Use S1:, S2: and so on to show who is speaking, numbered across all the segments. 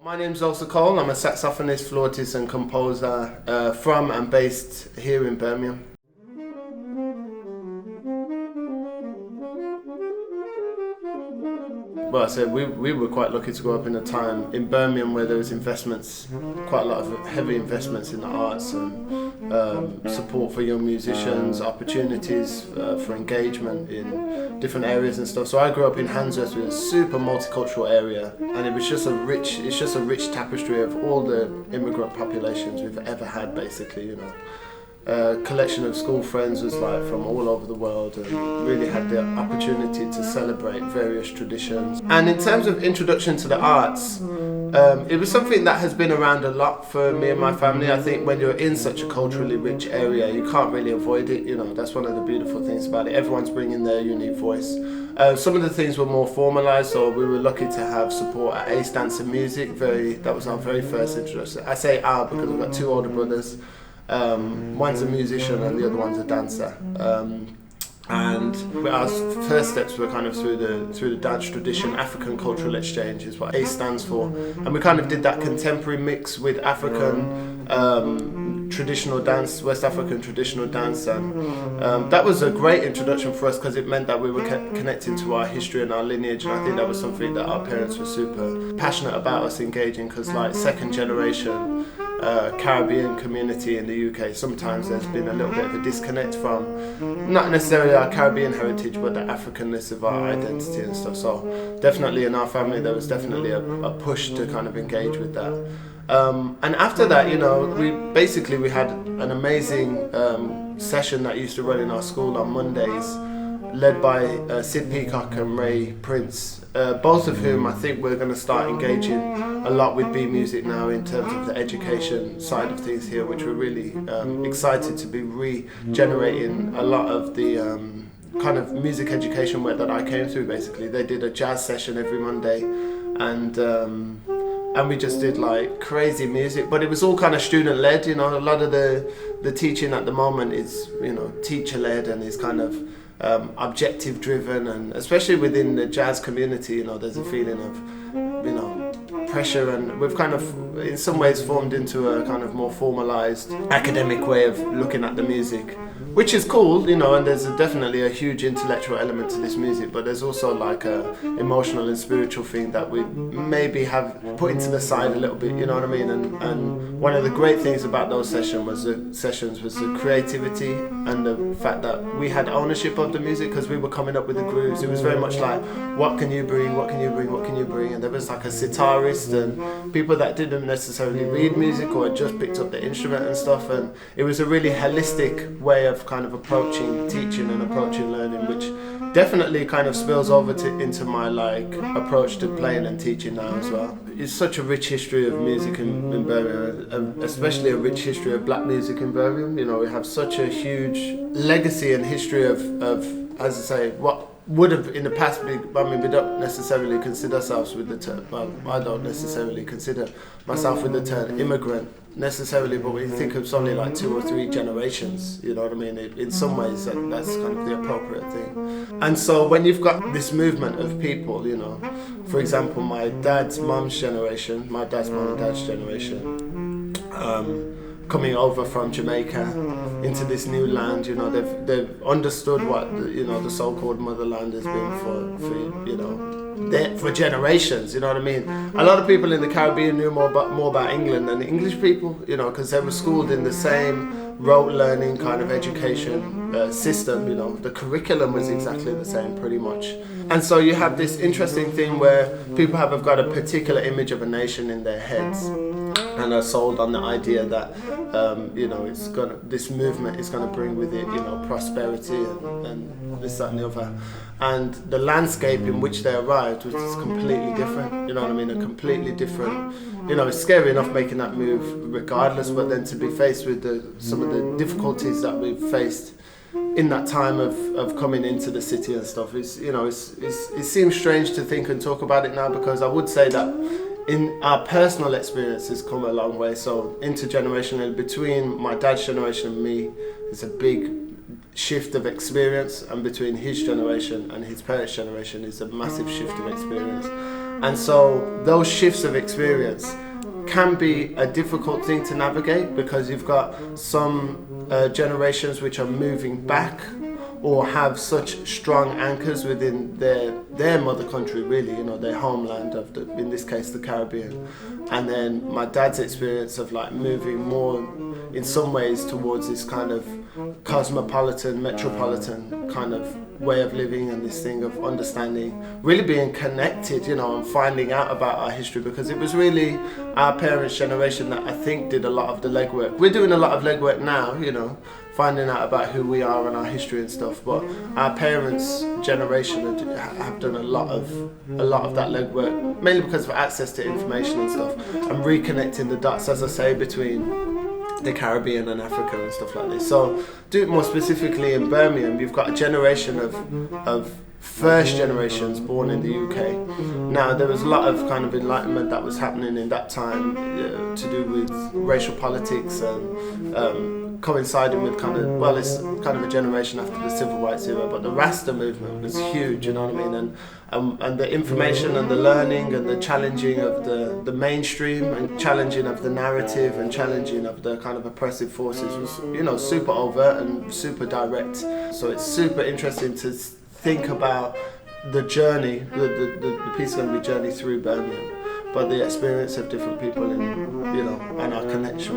S1: My name's Xhosa Cole. I'm a saxophonist, flautist and composer from and based here in Birmingham. Well, I said we were quite lucky to grow up in a time in Birmingham where there was investments, quite a lot of heavy investments in the arts and support for young musicians, opportunities for engagement in different areas and stuff. So I grew up in Handsworth, with a super multicultural area, and it's just a rich tapestry of all the immigrant populations we've ever had, basically, you know. Collection of school friends was like from all over the world, and really had the opportunity to celebrate various traditions. And in terms of introduction to the arts, it was something that has been around a lot for me and my family. I think when you're in such a culturally rich area, you can't really avoid it, you know. That's one of the beautiful things about it. Everyone's bringing their unique voice. Some of the things were more formalised, so we were lucky to have support at Ace Dance and Music. That was our very first introduction. I say our because I've got two older brothers. One's a musician and the other one's a dancer, and our first steps were kind of through the dance tradition. African Cultural Exchange is what ACE stands for, and we kind of did that contemporary mix with African traditional dance, West African traditional dance, and that was a great introduction for us because it meant that we were connecting to our history and our lineage, and I think that was something that our parents were super passionate about us engaging, because like second generation Caribbean community in the UK, sometimes there's been a little bit of a disconnect from not necessarily our Caribbean heritage but the Africanness of our identity and stuff. So definitely in our family there was definitely a push to kind of engage with that. And after that, you know, we had an amazing session that used to run in our school on Mondays, led by Sid Peacock and Ray Prince, both of whom I think we're going to start engaging a lot with B Music now in terms of the education side of things here, which we're really excited to be regenerating a lot of the kind of music education work that I came through. Basically, they did a jazz session every Monday, and we just did like crazy music, but it was all kind of student led. You know, a lot of the teaching at the moment is, you know, teacher led and is kind of objective driven, and especially within the jazz community, you know, there's a feeling of, you know, pressure, and we've kind of in some ways formed into a kind of more formalized academic way of looking at the music, which is cool, you know, and there's definitely a huge intellectual element to this music, but there's also like a emotional and spiritual thing that we maybe have put into the side a little bit, you know what I mean? And one of the great things about those sessions was the creativity and the fact that we had ownership of the music, because we were coming up with the grooves. It was very much like, what can you bring, what can you bring, what can you bring? And there was like a sitarist and people that didn't necessarily read music or had just picked up the instrument and stuff, and it was a really holistic way of kind of approaching teaching and approaching learning, which definitely kind of spills over into my like approach to playing and teaching now as well. It's such a rich history of music in Birmingham, especially a rich history of black music in Birmingham. You know, we have such a huge legacy and history of as I say, what would have in the past been, I mean, we don't necessarily consider ourselves with the term, well, I don't necessarily consider myself with the term immigrant necessarily, but when you think of only like 2 or 3 generations, you know what I mean, in some ways that's kind of the appropriate thing. And so when you've got this movement of people, you know, for example, my dad's mum and dad's generation, coming over from Jamaica into this new land, you know, they've understood what the so-called motherland has been for you know, for generations, you know what I mean. A lot of people in the Caribbean knew more about England than the English people, you know, because they were schooled in the same rote learning kind of education system, you know. The curriculum was exactly the same pretty much. And so you have this interesting thing where people have got a particular image of a nation in their heads and are sold on the idea that you know, this movement is gonna bring with it, you know, prosperity and this, that and the other. And the landscape in which they arrived was just completely different, you know what I mean, a completely different, you know, it's scary enough making that move regardless, but then to be faced with some of the difficulties that we've faced in that time of coming into the city and stuff, is, you know, it seems strange to think and talk about it now, because I would say that in our personal experience has come a long way. So intergenerationally, between my dad's generation and me, there's a big shift of experience, and between his generation and his parents' generation is a massive shift of experience. And so those shifts of experience can be a difficult thing to navigate, because you've got some generations which are moving back or have such strong anchors within their mother country, really, you know, their homeland of in this case the Caribbean. And then my dad's experience of like moving more in some ways towards this kind of cosmopolitan, metropolitan kind of way of living, and this thing of understanding, really being connected, you know, and finding out about our history, because it was really our parents' generation that I think did a lot of the legwork. We're doing a lot of legwork now, you know, finding out about who we are and our history and stuff, but our parents' generation have done a lot of that legwork, mainly because of access to information and stuff, and reconnecting the dots, as I say, between the Caribbean and Africa and stuff like this. So, do it more specifically in Birmingham, you've got a generation of first generations born in the UK. Now, there was a lot of kind of enlightenment that was happening in that time to do with racial politics and coinciding with kind of, well, it's kind of a generation after the civil rights era, but the Rasta movement was huge, you know what I mean? And the information and the learning and the challenging of the mainstream, and challenging of the narrative and challenging of the kind of oppressive forces was, you know, super overt and super direct. So it's super interesting to think about the journey, the piece is going to be journey through Birmingham, but the experience of different people, in, you know, and our connection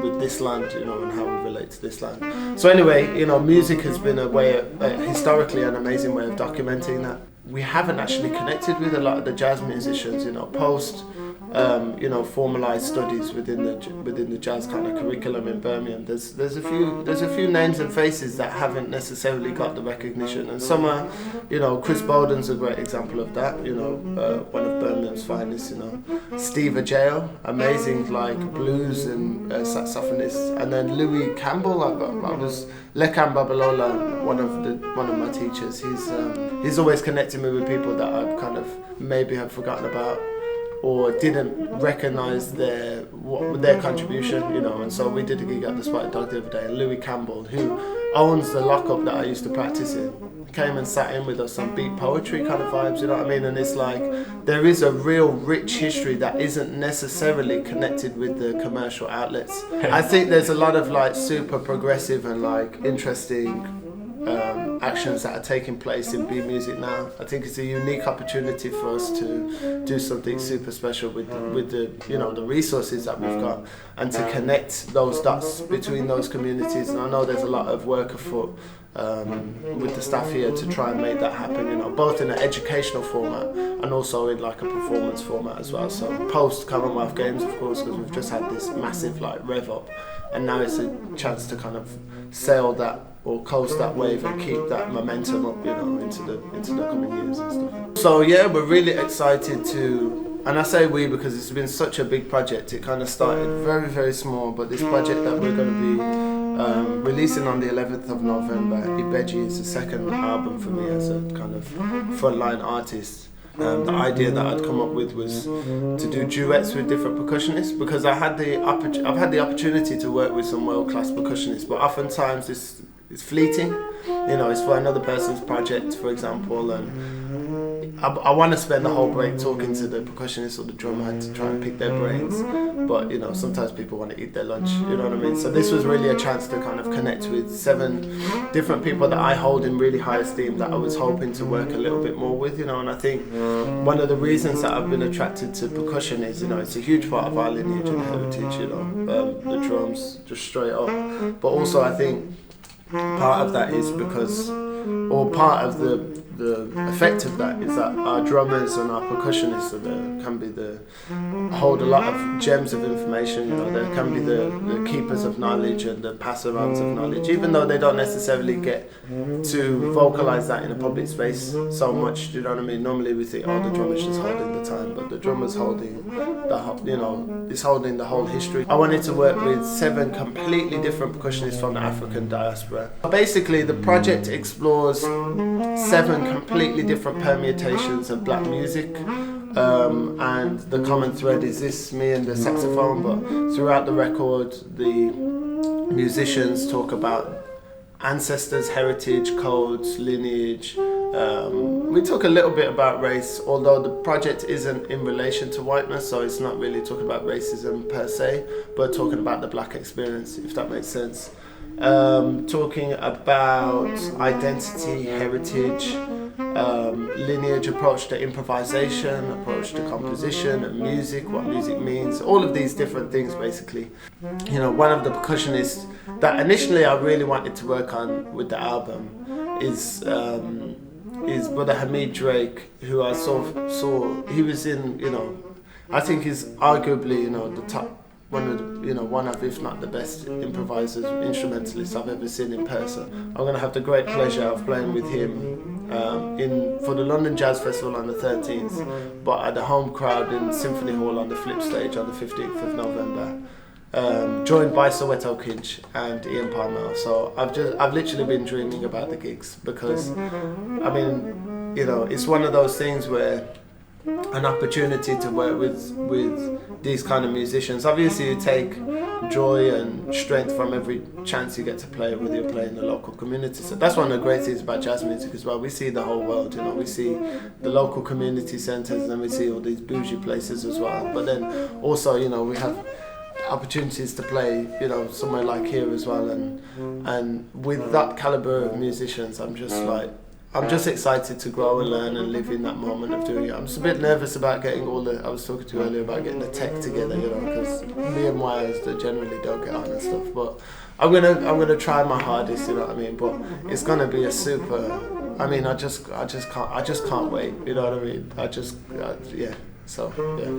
S1: with this land, you know, and how we relate to this land. So anyway, you know, music has been a way, historically, an amazing way of documenting that. We haven't actually connected with a lot of the jazz musicians, you know, post you know, formalized studies within the jazz kind of curriculum in Birmingham. There's a few names and faces that haven't necessarily got the recognition, and some are, you know, Chris Bowden's a great example of that. You know, one of Birmingham's finest. You know, Steve Ajao, amazing like blues and saxophonist, and then Louis Campbell. I was Lekan Babalola, one of my teachers. He's always connecting me with people that I kind of maybe have forgotten about, or didn't recognise their contribution, you know. And so we did a gig at the Spotted Dog the other day, and Louis Campbell, who owns the lockup that I used to practice in, came and sat in with us on beat poetry kind of vibes, you know what I mean? And it's like, there is a real rich history that isn't necessarily connected with the commercial outlets. I think there's a lot of like super progressive and like interesting actions that are taking place in beat music now. I think it's a unique opportunity for us to do something super special with the you know, the resources that we've got, and to connect those dots between those communities. And I know there's a lot of work afoot with the staff here to try and make that happen, you know, both in an educational format and also in like a performance format as well. So post Commonwealth Games, of course, because we've just had this massive like rev up, and now it's a chance to kind of sail that or coast that wave and keep that momentum up, you know, into the coming years and stuff. So yeah, we're really excited to, and I say we because it's been such a big project. It kind of started very, very small, but this project that we're going to be releasing on the 11th of November, Ibeji, is the second album for me as a kind of frontline artist. The idea that I'd come up with was to do duets with different percussionists, because I've had the opportunity to work with some world-class percussionists, but oftentimes it's fleeting, you know, it's for another person's project, for example, and I want to spend the whole break talking to the percussionist or the drummer to try and pick their brains, but you know, sometimes people want to eat their lunch, you know what I mean? So this was really a chance to kind of connect with 7 different people that I hold in really high esteem, that I was hoping to work a little bit more with, you know. And I think one of the reasons that I've been attracted to percussion is, you know, it's a huge part of our lineage and heritage, you know, the drums, just straight up. But also I think part of that is because, or part of the effect of that is that our drummers and our percussionists hold a lot of gems of information, you know. They can be the keepers of knowledge and the passer-ons of knowledge, even though they don't necessarily get to vocalize that in a public space so much, you know what I mean? Normally we think, oh, the drummer's just holding the time, but the drummer's holding is holding the whole history. I wanted to work with 7 completely different percussionists from the African diaspora. Basically, the project explores 7 completely different permutations of black music, and the common thread is this, me and the saxophone, but throughout the record the musicians talk about ancestors, heritage, codes, lineage, We talk a little bit about race, although the project isn't in relation to whiteness, so it's not really talking about racism per se, but talking about the black experience, if that makes sense. Talking about identity, heritage, lineage, approach to improvisation, approach to composition and music, what music means, all of these different things basically. You know, one of the percussionists that initially I really wanted to work on with the album is Brother Hamid Drake, who I saw he was in, you know, I think he's arguably, you know, the top, one of, if not the best improvisers, instrumentalists I've ever seen in person. I'm going to have the great pleasure of playing with him for the London Jazz Festival on the 13th, but at the home crowd in Symphony Hall on the flip stage on the 15th of November. Joined by Soweto Kinch and Ian Palmer. So I've literally been dreaming about the gigs because, I mean, you know, it's one of those things where an opportunity to work with these kind of musicians. Obviously, you take joy and strength from every chance you get to play, whether you're playing the local community. So that's one of the great things about jazz music as well. We see the whole world, you know. We see the local community centres, and we see all these bougie places as well. But then also, you know, we have opportunities to play, you know, somewhere like here as well. And with that caliber of musicians, I'm just excited to grow and learn and live in that moment of doing it. I'm just a bit nervous about getting I was talking to you earlier about getting the tech together, you know, because me and wires generally don't get on and stuff. But I'm gonna try my hardest, you know what I mean. But it's gonna be a super. I mean, I just can't wait, you know what I mean. Yeah. So yeah.